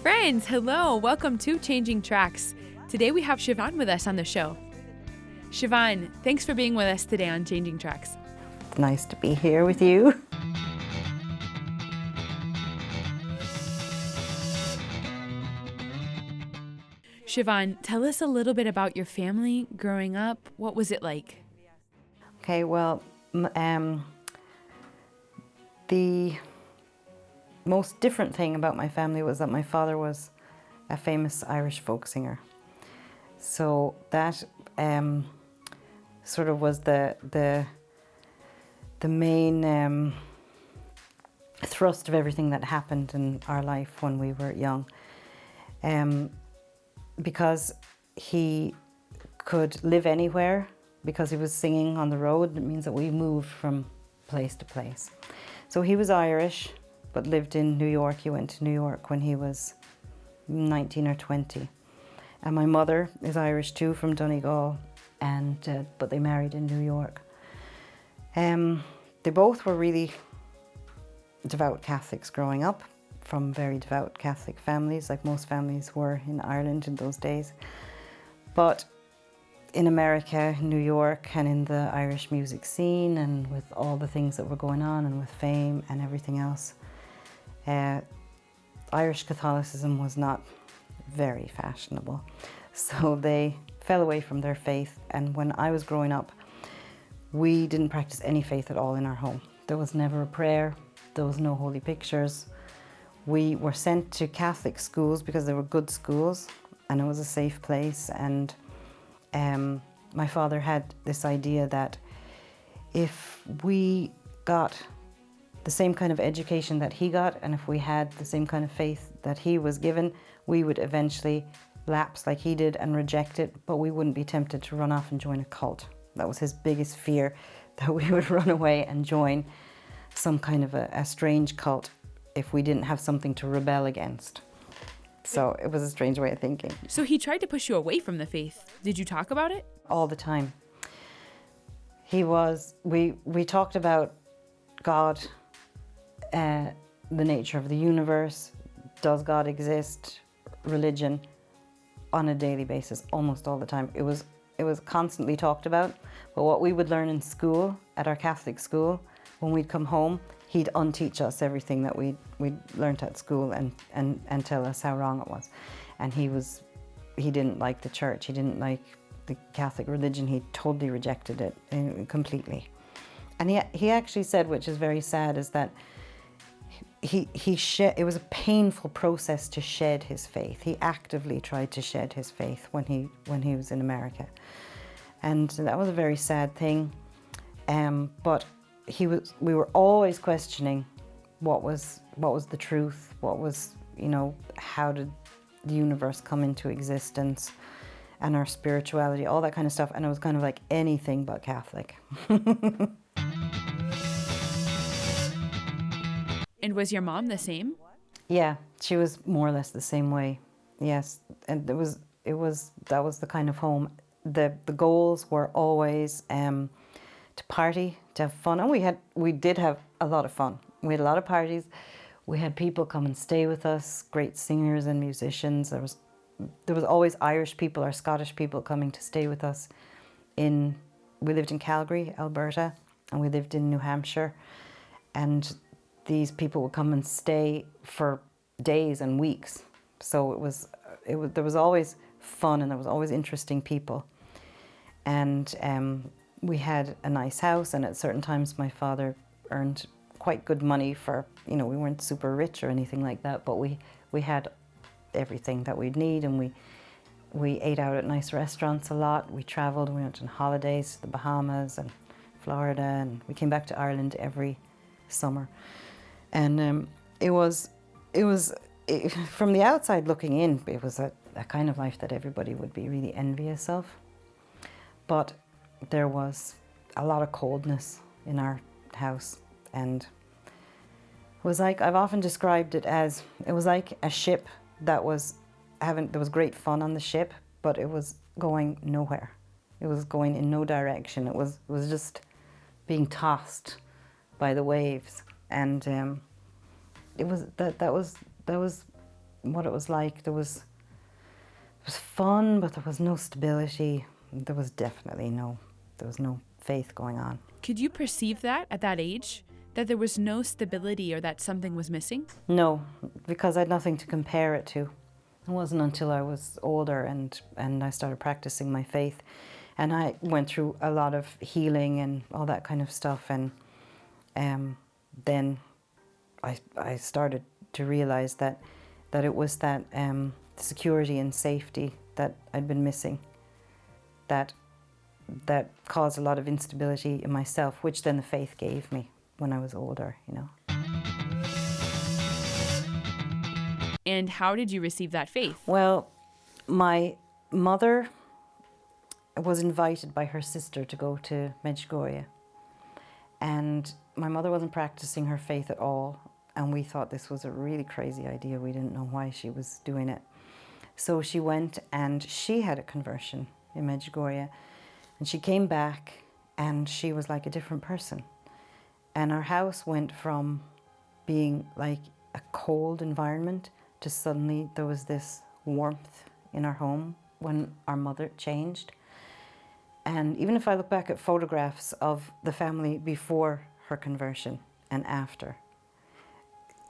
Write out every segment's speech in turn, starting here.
Friends, hello. Welcome to Changing Tracks. Today we have Siobhan with us on the show. Siobhan, thanks for being with us today on Changing Tracks. It's nice to be here with you. Siobhan, tell us a little bit about your family growing up. What was it like? Okay, well, the most different thing about my family was that my father was a famous Irish folk singer. So that sort of was the main thrust of everything that happened in our life when we were young. Because he could live anywhere, because he was singing on the road, it means that we moved from place to place. So he was Irish, but lived in New York. He went to New York when he was 19 or 20. And my mother is Irish too, from Donegal, but they married in New York. They both were really devout Catholics growing up, from very devout Catholic families, like most families were in Ireland in those days. But in America, New York, and in the Irish music scene, and with all the things that were going on, and with fame and everything else, Irish Catholicism was not very fashionable. So they fell away from their faith, and when I was growing up, we didn't practice any faith at all in our home. There was never a prayer, there was no holy pictures. We were sent to Catholic schools because they were good schools and it was a safe place. And my father had this idea that if we got the same kind of education that he got, and if we had the same kind of faith that he was given, we would eventually lapse like he did and reject it, but we wouldn't be tempted to run off and join a cult. That was his biggest fear, that we would run away and join some kind of a strange cult if we didn't have something to rebel against. So it was a strange way of thinking. So he tried to push you away from the faith. Did you talk about it? All the time. We talked about God, the nature of the universe, does God exist, religion, on a daily basis, almost all the time. It was constantly talked about, but what we would learn in school, at our Catholic school, when we'd come home, he'd unteach us everything that we'd learnt at school and tell us how wrong it was. And he didn't like the church, he didn't like the Catholic religion, he totally rejected it completely. And he actually said, which is very sad, is that it was a painful process to shed his faith. He actively tried to shed his faith when he was in America. And that was a very sad thing. But we were always questioning what was the truth, how did the universe come into existence, and our spirituality, all that kind of stuff. And it was kind of like anything but Catholic. And was your mom the same? Yeah, she was more or less the same way. Yes, and that was the kind of home. The goals were always to party, to have fun, and we did have a lot of fun. We had a lot of parties. We had people come and stay with us, great singers and musicians. There was always Irish people or Scottish people coming to stay with us. We lived in Calgary, Alberta, and we lived in New Hampshire, and these people would come and stay for days and weeks. So there was always fun, and there was always interesting people. And we had a nice house, and at certain times my father earned quite good money for, we weren't super rich or anything like that, but we had everything that we'd need, and we ate out at nice restaurants a lot. We traveled, we went on holidays to the Bahamas and Florida, and we came back to Ireland every summer. And it was from the outside looking in, it was a kind of life that everybody would be really envious of. But there was a lot of coldness in our house, and it was like, I've often described it as, it was like a ship there was great fun on the ship, but it was going nowhere. It was going in no direction. It was just being tossed by the waves. And it was what it was like. It was fun, but there was no stability. There was no faith going on. Could you perceive that at that age? That there was no stability or that something was missing? No, because I had nothing to compare it to. It wasn't until I was older and I started practicing my faith, and I went through a lot of healing and all that kind of stuff, and then I started to realize that it was that security and safety that I'd been missing, that caused a lot of instability in myself, which then the faith gave me when I was older, you know. And how did you receive that faith? Well, my mother was invited by her sister to go to Medjugorje, and my mother wasn't practicing her faith at all, and we thought this was a really crazy idea. We didn't know why she was doing it. So she went and she had a conversion in Medjugorje, and she came back and she was like a different person. And our house went from being like a cold environment to suddenly there was this warmth in our home when our mother changed. And even if I look back at photographs of the family before her conversion and after,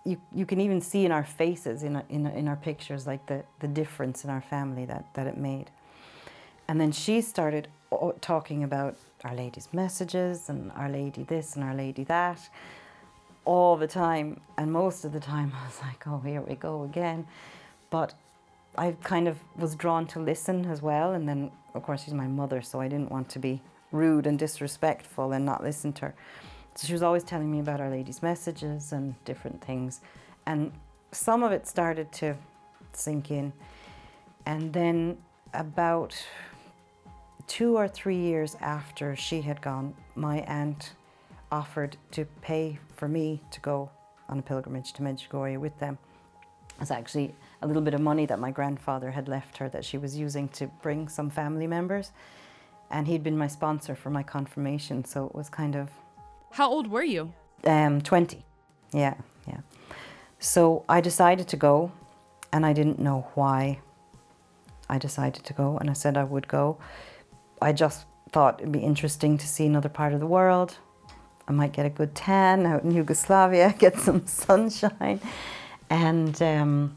you can even see in our faces, in our pictures, like the difference in our family that it made. And then she started talking about Our Lady's messages and Our Lady this and Our Lady that all the time. And most of the time I was like, oh, here we go again. But I kind of was drawn to listen as well. And then, of course, she's my mother, so I didn't want to be rude and disrespectful and not listen to her. So she was always telling me about Our Lady's messages and different things. And some of it started to sink in. And then about 2 or 3 years after she had gone, my aunt offered to pay for me to go on a pilgrimage to Medjugorje with them. It was actually a little bit of money that my grandfather had left her that she was using to bring some family members. And he'd been my sponsor for my confirmation, so it was kind of... How old were you? 20. Yeah. So I decided to go, and I didn't know why I decided to go, and I said I would go. I just thought it'd be interesting to see another part of the world. I might get a good tan out in Yugoslavia, get some sunshine. And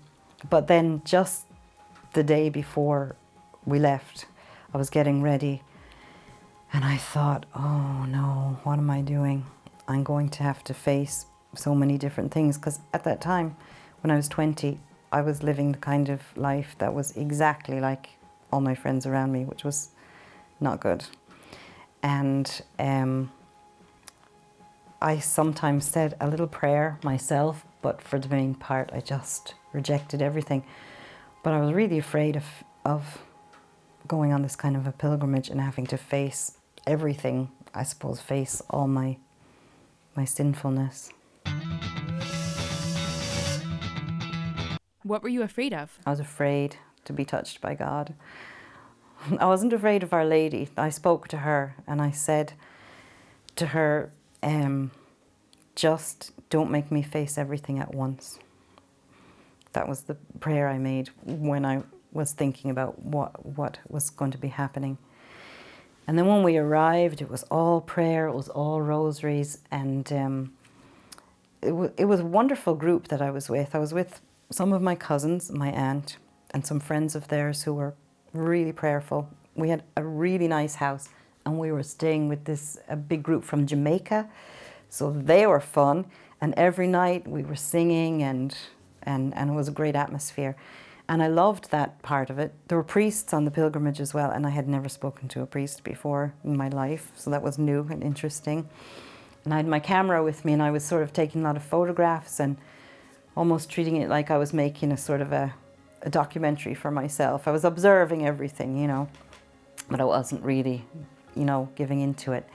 but then just the day before we left, I was getting ready, and I thought, oh no, what am I doing? I'm going to have to face so many different things, because at that time, when I was 20, I was living the kind of life that was exactly like all my friends around me, which was not good. And I sometimes said a little prayer myself, but for the main part, I just rejected everything. But I was really afraid of going on this kind of a pilgrimage and having to face everything, I suppose, face all my sinfulness. What were you afraid of? I was afraid to be touched by God. I wasn't afraid of Our Lady. I spoke to her and I said to her, just don't make me face everything at once. That was the prayer I made when I was thinking about what was going to be happening. And then when we arrived, it was all prayer, it was all rosaries, and it was a wonderful group that I was with. I was with some of my cousins, my aunt, and some friends of theirs who were really prayerful. We had a really nice house, and we were staying with a big group from Jamaica, so they were fun. And every night we were singing, and it was a great atmosphere. And I loved that part of it. There were priests on the pilgrimage as well, and I had never spoken to a priest before in my life, so that was new and interesting. And I had my camera with me, and I was sort of taking a lot of photographs and almost treating it like I was making a sort of a documentary for myself. I was observing everything, but I wasn't really, giving into it.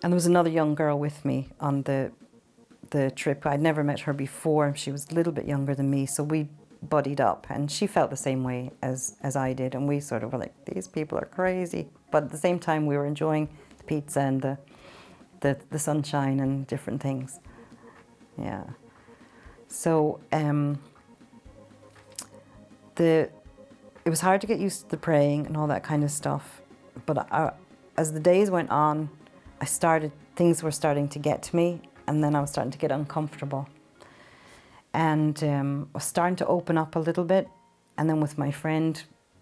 And there was another young girl with me on the trip. I'd never met her before. She was a little bit younger than me, so we buddied up, and she felt the same way as I did, and we sort of were like, these people are crazy. But at the same time, we were enjoying the pizza and the sunshine and different things. Yeah. So it was hard to get used to the praying and all that kind of stuff. But as the days went on, things were starting to get to me, and then I was starting to get uncomfortable. And I was starting to open up a little bit. And then with my friend,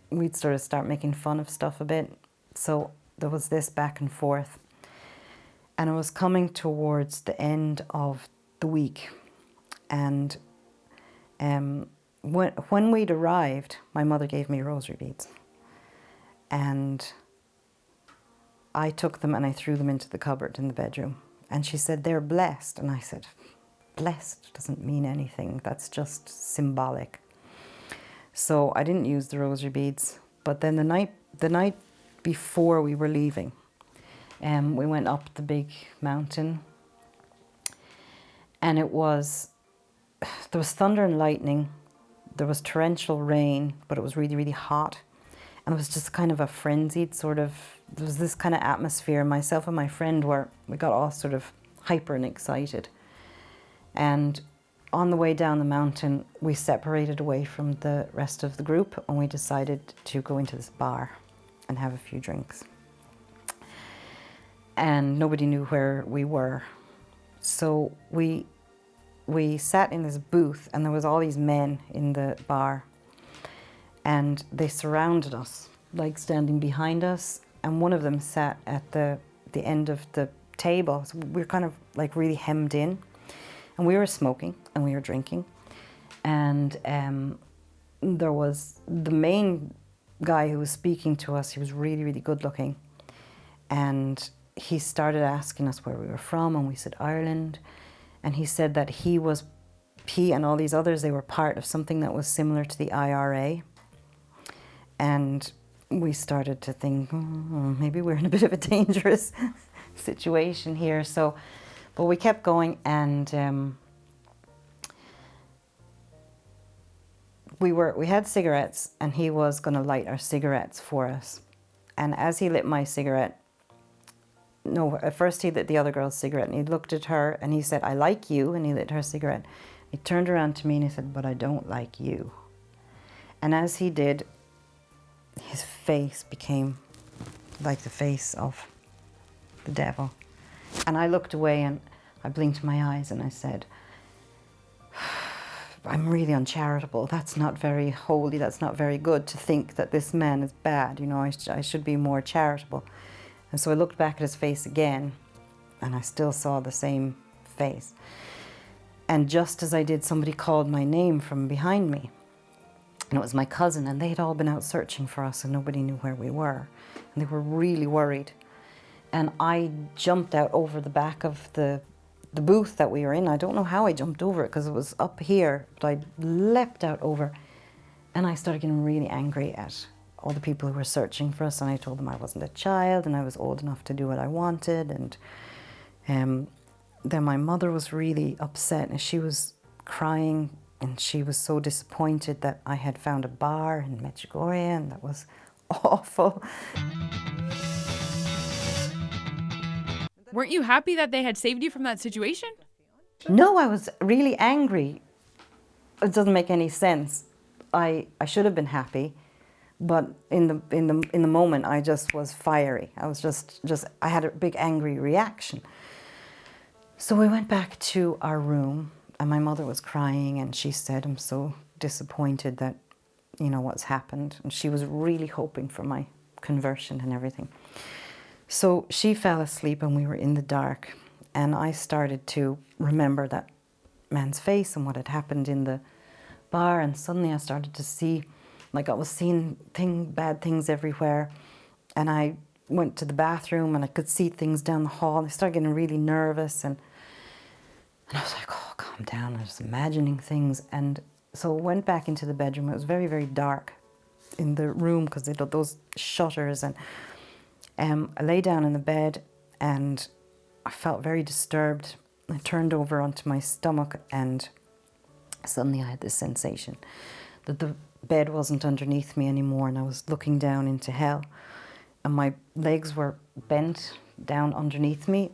we'd sort of start making fun of stuff a bit. So there was this back and forth. And it was coming towards the end of the week. And when we'd arrived, my mother gave me rosary beads. And I took them and I threw them into the cupboard in the bedroom. And she said, "They're blessed." And I said, "Blessed doesn't mean anything. That's just symbolic." So I didn't use the rosary beads. But then the night before we were leaving, we went up the big mountain. And there was thunder and lightning. There was torrential rain, but it was really, really hot. And it was just kind of a frenzied there was this kind of atmosphere. Myself and my friend we got all sort of hyper and excited. And on the way down the mountain, we separated away from the rest of the group, and we decided to go into this bar and have a few drinks. And nobody knew where we were. So we sat in this booth, and there was all these men in the bar, and they surrounded us, like standing behind us, and one of them sat at the end of the table. So we were kind of like really hemmed in, and we were smoking and we were drinking. And there was the main guy who was speaking to us. He was really, really good looking, and he started asking us where we were from, and we said Ireland. And he said that he and all these others, they were part of something that was similar to the IRA. And we started to think, maybe we're in a bit of a dangerous situation here. But we kept going, and we had cigarettes, and he was going to light our cigarettes for us. And as he lit my cigarette, no, at first he lit the other girl's cigarette, and he looked at her and he said, "I like you," and he lit her cigarette. He turned around to me and he said, "But I don't like you." And as he did, his face became like the face of the devil. And I looked away and I blinked my eyes and I said, "I'm really uncharitable. That's not very holy. That's not very good to think that this man is bad. You know, I should be more charitable." And so I looked back at his face again, and I still saw the same face. And just as I did, somebody called my name from behind me. And it was my cousin, and they had all been out searching for us, and nobody knew where we were. And they were really worried. And I jumped out over the back of the booth that we were in. I don't know how I jumped over it, because it was up here, but I leapt out over. And I started getting really angry at all the people who were searching for us, and I told them I wasn't a child and I was old enough to do what I wanted. And then my mother was really upset, and she was crying, and she was so disappointed that I had found a bar in Medjugorje, and that was awful. Weren't you happy that they had saved you from that situation? No, I was really angry. It doesn't make any sense. I should have been happy. But in the moment, I just was fiery. I was I had a big angry reaction. So we went back to our room, and my mother was crying, and she said, "I'm so disappointed that, what's happened." And she was really hoping for my conversion and everything. So she fell asleep, and we were in the dark, and I started to remember that man's face and what had happened in the bar, and suddenly I started to see, like I was seeing bad things everywhere. And I went to the bathroom and I could see things down the hall, and I started getting really nervous, and I was like, "Oh, calm down." I was imagining things. And so I went back into the bedroom. It was very, very dark in the room because they had those shutters. And I lay down in the bed and I felt very disturbed. I turned over onto my stomach, and suddenly I had this sensation that the bed wasn't underneath me anymore, and I was looking down into hell, and my legs were bent down underneath me,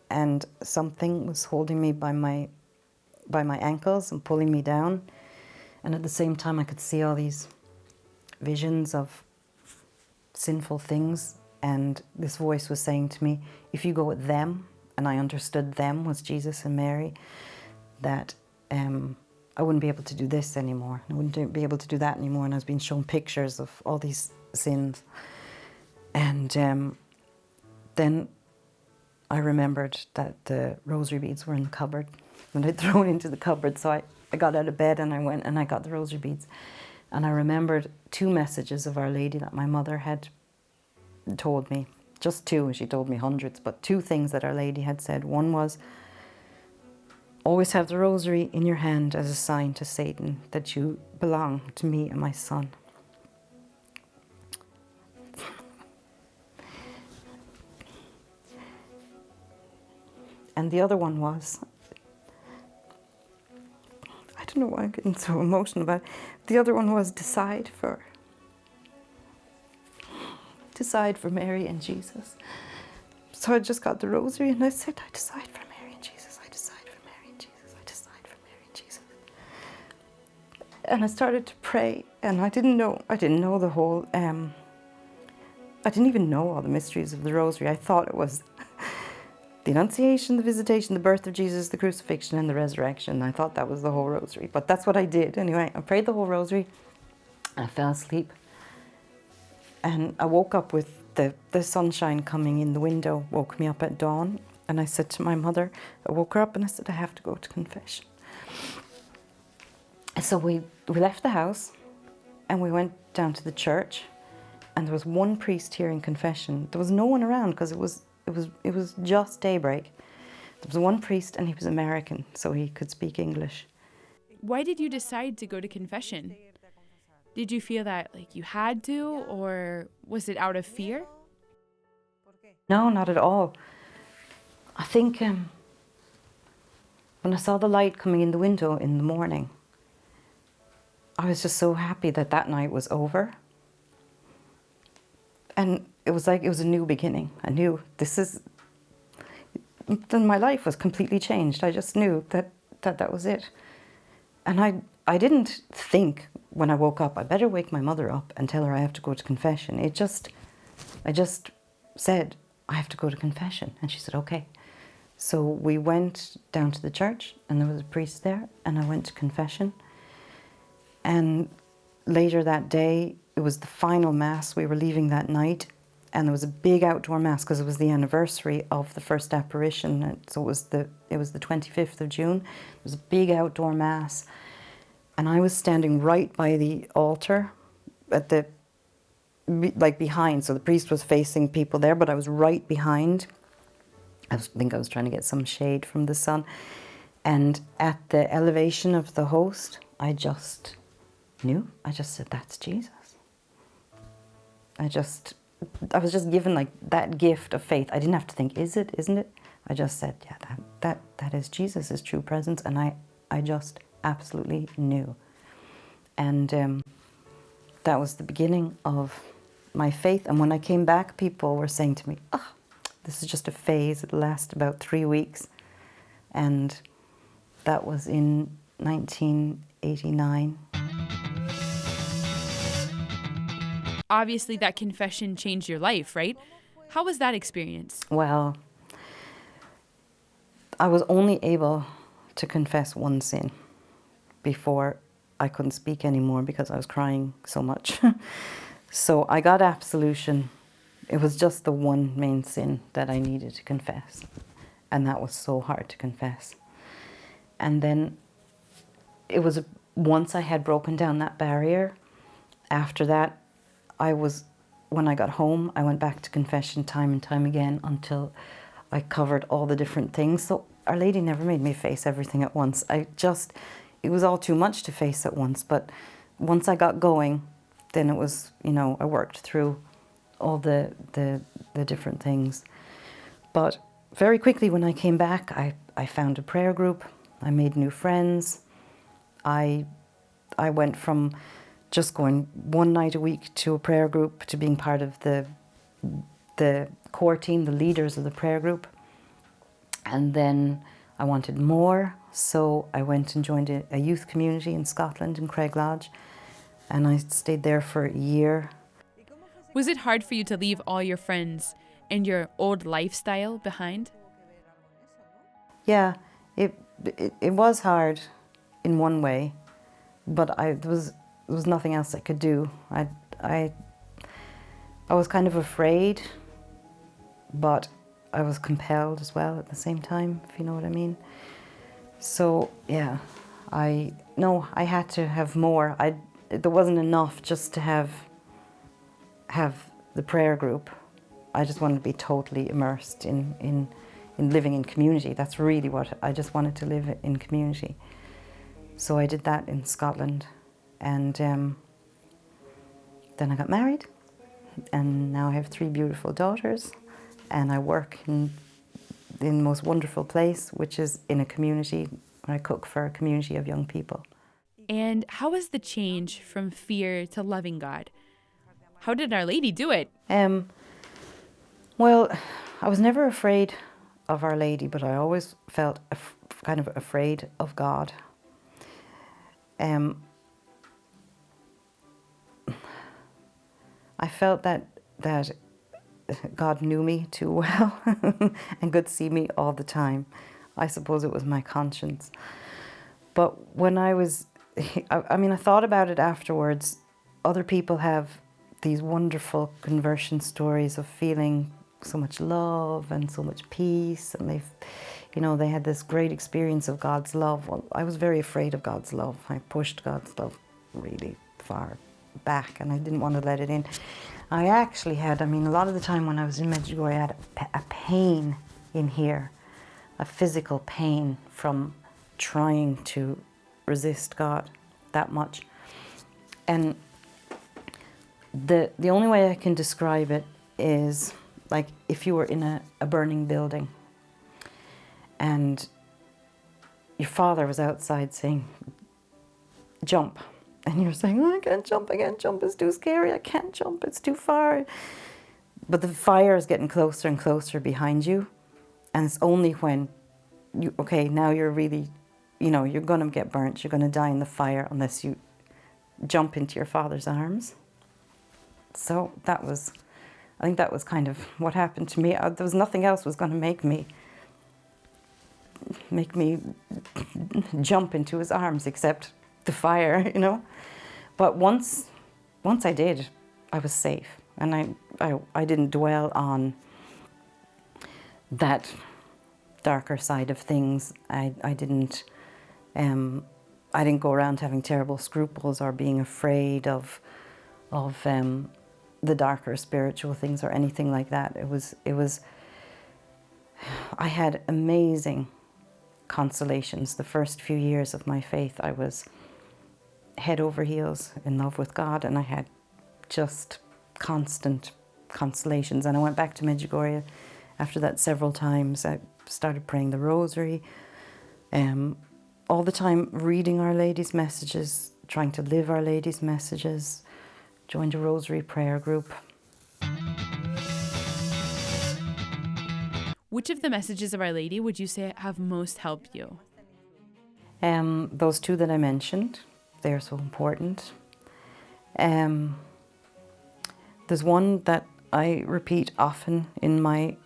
and something was holding me by my ankles and pulling me down. And at the same time, I could see all these visions of sinful things, and this voice was saying to me, if you go with them, and I understood them was Jesus and Mary, that I wouldn't be able to do this anymore. I wouldn't be able to do that anymore. And I was being shown pictures of all these sins. And then I remembered that the rosary beads were in the cupboard, and I'd thrown into the cupboard. So I got out of bed and I went and I got the rosary beads. And I remembered 2 messages of Our Lady that my mother had told me. Just 2, she told me hundreds, but 2 things that Our Lady had said. One was, always have the rosary in your hand as a sign to Satan that you belong to me and my son. And the other one was, I don't know why I'm getting so emotional about it. The other one was decide for Mary and Jesus. So I just got the rosary and I said, I decide for Mary and Jesus. I decide for Mary and Jesus. I decide for Mary and Jesus. And I started to pray, and I didn't know the whole, I didn't even know all the mysteries of the rosary. I thought it was the Annunciation, the Visitation, the birth of Jesus, the crucifixion, and the resurrection. I thought that was the whole rosary, but that's what I did. Anyway, I prayed the whole rosary, and I fell asleep. And I woke up with the sunshine coming in the window, woke me up at dawn. And I said to my mother, I woke her up and I said, I have to go to confession. So we left the house and we went down to the church, and there was one priest hearing confession. There was no one around because it was just daybreak. There was one priest and he was American, so he could speak English. Why did you decide to go to confession? Did you feel that like you had to, or was it out of fear? No, not at all. I think when I saw the light coming in the window in the morning, I was just so happy that that night was over. And it was like it was a new beginning. I knew then my life was completely changed. I just knew that was it. And I didn't think when I woke up, I better wake my mother up and tell her I have to go to confession. I just said, I have to go to confession. And she said, okay. So we went down to the church and there was a priest there, and I went to confession. And later that day, it was the final mass. We were leaving that night, and there was a big outdoor mass because it was the anniversary of the first apparition. So it was the 25th of June. It was a big outdoor mass. And I was standing right by the altar at behind. So the priest was facing people there, but I was right behind. I think I was trying to get some shade from the sun. And at the elevation of the host, I just knew. I just said, that's Jesus. I was just given like that gift of faith. I didn't have to think, is it, isn't it? I just said, yeah, that is Jesus' true presence. And I just absolutely knew. And that was the beginning of my faith. And when I came back, people were saying to me, this is just a phase. It'll last about 3 weeks. And that was in 1989. Obviously, that confession changed your life, right? How was that experience? Well, I was only able to confess one sin before I couldn't speak anymore because I was crying so much. So I got absolution. It was just the one main sin that I needed to confess. And that was so hard to confess. And then it was once I had broken down that barrier, after that, when I got home, I went back to confession time and time again until I covered all the different things. So Our Lady never made me face everything at once. It was all too much to face at once. But once I got going, then it was, I worked through all the different things. But very quickly when I came back, I found a prayer group. I made new friends. I went from just going one night a week to a prayer group to being part of the core team, the leaders of the prayer group. And then I wanted more, so I went and joined a youth community in Scotland, in Craig Lodge. and I stayed there for a year. Was it hard for you to leave all your friends and your old lifestyle behind? Yeah, it was hard in one way, but there was nothing else I could do. I was kind of afraid, but I was compelled as well at the same time, if you know what I mean. So yeah, I had to have more. There wasn't enough just to have the prayer group. I just wanted to be totally immersed in living in community. That's really what I just wanted to live in community. So I did that in Scotland, and then I got married, and now I have 3 beautiful daughters, and I work in the most wonderful place, which is in a community where I cook for a community of young people. And how was the change from fear to loving God? How did Our Lady do it? Well, I was never afraid of Our Lady, but I always felt kind of afraid of God. I felt that God knew me too well and could see me all the time. I suppose it was my conscience. But when I thought about it afterwards. Other people have these wonderful conversion stories of feeling so much love and so much peace, and they had this great experience of God's love. Well, I was very afraid of God's love. I pushed God's love really far back, and I didn't want to let it in. I actually had, a lot of the time when I was in Medjugorje, I had a pain in here, a physical pain from trying to resist God that much. And the only way I can describe it is like if you were in a burning building and your father was outside saying, jump. And you're saying, oh, I can't jump, it's too scary, I can't jump, it's too far. But the fire is getting closer and closer behind you. And it's only when now you're really, you're going to get burnt, you're going to die in the fire unless you jump into your father's arms. So I think that was kind of what happened to me. There was nothing else was going to make me jump into his arms except the fire, But once I did, I was safe, and I didn't dwell on that darker side of things. I didn't go around having terrible scruples or being afraid of the darker spiritual things or anything like that. I had amazing consolations. The first few years of my faith, I was head over heels in love with God, and I had just constant consolations. And I went back to Medjugorje after that several times. I started praying the rosary, all the time reading Our Lady's messages, trying to live Our Lady's messages, joined a rosary prayer group. Which of the messages of Our Lady would you say have most helped you? Those 2 that I mentioned, they're so important. There's one that I repeat often in my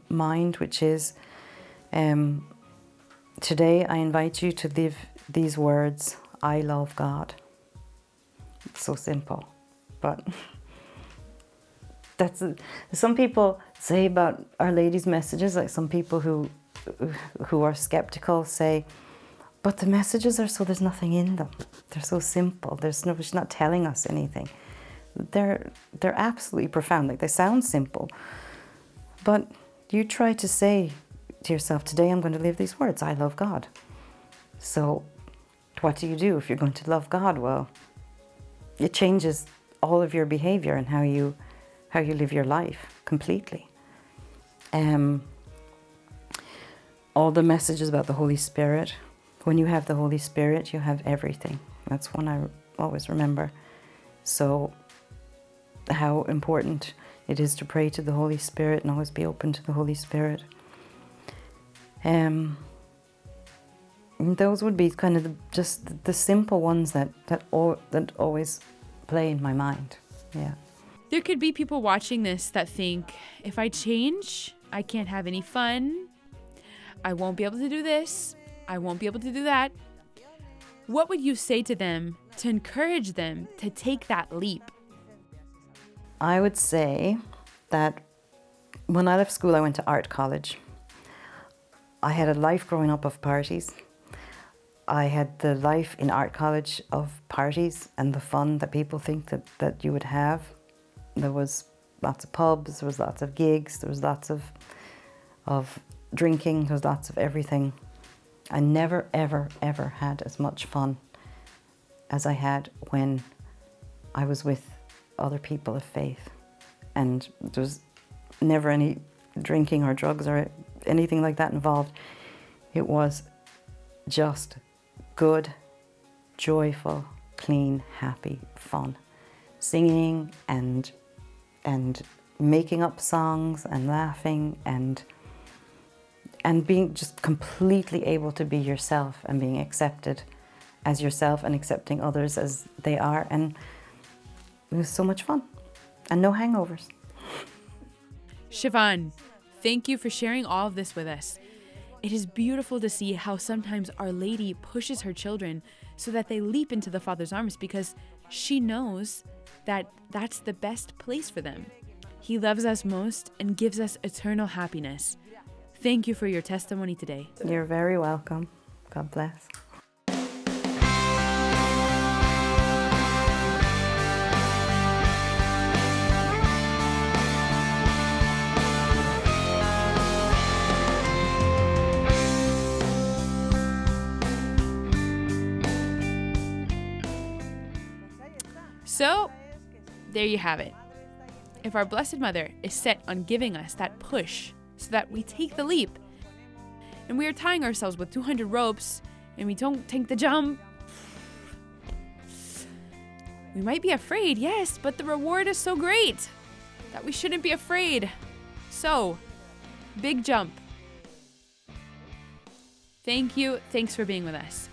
mind, which is, today I invite you to live these words, I love God. It's so simple, but some people say about Our Lady's messages, like some people who are skeptical say, but the messages there's nothing in them. They're so simple. She's not telling us anything. They're absolutely profound. Like, they sound simple, but you try to say to yourself, today I'm going to live these words, I love God. So what do you do if you're going to love God? Well, it changes all of your behavior and how you live your life completely. All the messages about the Holy Spirit. When you have the Holy Spirit, you have everything. That's one I always remember. So how important it is to pray to the Holy Spirit and always be open to the Holy Spirit. those would be kind of just the simple ones that always play in my mind. Yeah. There could be people watching this that think, if I change, I can't have any fun. I won't be able to do this. I won't be able to do that. What would you say to them to encourage them to take that leap? I would say that when I left school, I went to art college. I had a life growing up of parties. I had the life in art college of parties and the fun that people think that you would have. There was lots of pubs, there was lots of gigs, there was lots of drinking, there was lots of everything. I never, ever, ever had as much fun as I had when I was with other people of faith. And there was never any drinking or drugs or anything like that involved. It was just good, joyful, clean, happy fun. Singing and making up songs and laughing and being just completely able to be yourself and being accepted as yourself and accepting others as they are. And it was so much fun and no hangovers. Siobhan, thank you for sharing all of this with us. It is beautiful to see how sometimes Our Lady pushes her children so that they leap into the Father's arms because she knows that that's the best place for them. He loves us most and gives us eternal happiness. Thank you for your testimony today. You're very welcome. God bless. So, there you have it. If our Blessed Mother is set on giving us that push so that we take the leap, and we are tying ourselves with 200 ropes and we don't take the jump, we might be afraid, yes, but the reward is so great that we shouldn't be afraid. So, big jump. Thank you. Thanks for being with us.